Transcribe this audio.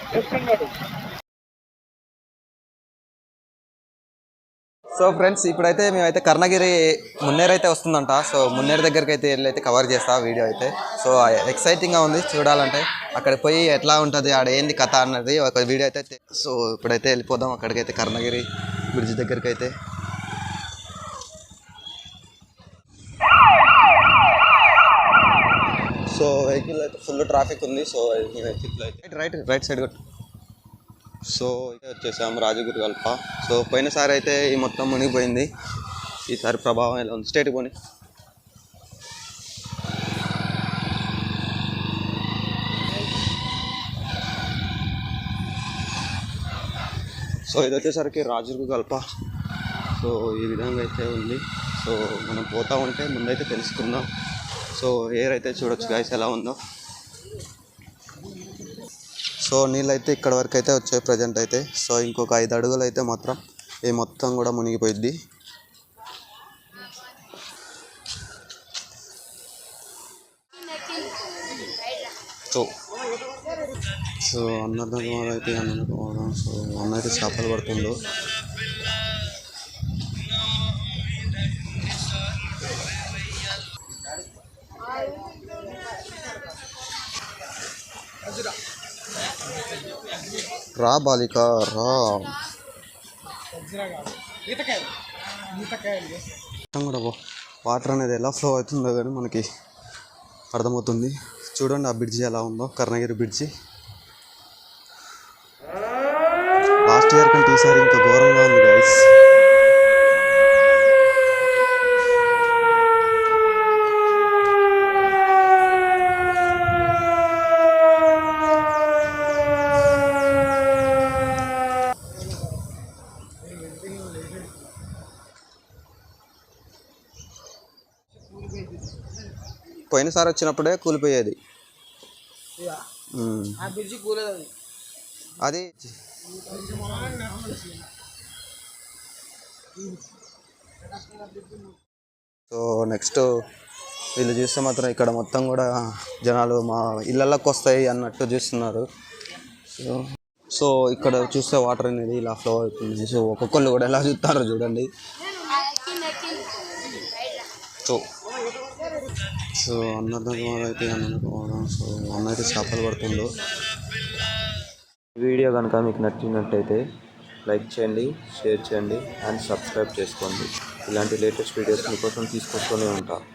So friends ఇప్పుడైతే మేమైతే కర్ణగిరి మున్నేరు అయితే వస్తుందంట. సో మున్నేరు దగ్గరికి అయితే వెళ్ళి కవర్ చేస్తా వీడియో అయితే. సో ఎక్సైటింగ్గా ఉంది చూడాలంటే. అక్కడ పోయి ఎట్లా ఉంటుంది, ఆడ ఏంది కథ అన్నది ఒక వీడియో అయితే. సో ఇప్పుడైతే వెళ్ళిపోదాం అక్కడికైతే, కర్ణగిరి బ్రిడ్జ్ దగ్గరికి అయితే. సో వెహికల్ అయితే ఫుల్ ట్రాఫిక్ ఉంది. సో వెహికల్ అయితే రైట్ సైడ్ కొట్టు. సో వచ్చేసాము రాజగిరి కల్ప. సో పోయినసారి అయితే ఈ మొత్తం మునిగిపోయింది. ఈసారి ప్రభావం ఎలా ఉంది స్టేట్ పోని. సో ఇది వచ్చేసరికి రాజగిరి కల్ప. సో ఈ విధంగా అయితే ఉంది. సో మనం పోతా ఉంటే ముందైతే తెలుసుకుందాం. సో ఎయిర్ అయితే చూడొచ్చు గాయస్ ఎలా ఉందో. సో నీళ్ళు అయితే ఇక్కడ వరకు అయితే వచ్చాయి ప్రజెంట్ అయితే. సో ఇంకొక 5 అడుగులు అయితే మాత్రం ఈ మొత్తం కూడా మునిగిపోయిద్ది. సో అన్నదానం అయితే సో అన్న అయితే చేపలు పడుతుందో. రా బాలిక రా. కూడా వాటర్ అనేది ఎలా ఫ్లో అవుతుందో కానీ మనకి అర్థమవుతుంది. చూడండి ఆ బ్రిడ్జి ఎలా ఉందో, కర్ణగిరి బ్రిడ్జి. లాస్ట్ ఇయర్ కంటే ఈసారి ఇంకా ఘోరంగా ఉంది గైస్. పోయినసారి వచ్చినప్పుడే కూలిపోయేది అది. సో నెక్స్ట్ వీళ్ళు చూస్తే మాత్రం ఇక్కడ మొత్తం కూడా జనాలు మా ఇళ్ళకి వస్తాయి అన్నట్టు చూస్తున్నారు. సో ఇక్కడ చూస్తే వాటర్ అనేది ఇలా ఫ్లో అవుతుంది. సో ఒక్కొక్కళ్ళు కూడా ఎలా చూస్తారో చూడండి. సో అన్నదానం అయితే సో అన్న అయితే చేపలు పడుతుందో. వీడియో కనుక మీకు నచ్చినట్టయితే లైక్ చేయండి, షేర్ చేయండి అండ్ సబ్స్క్రైబ్ చేసుకోండి. ఇలాంటి లేటెస్ట్ వీడియోస్ మీకోసం తీసుకొస్తూనే ఉంటాను.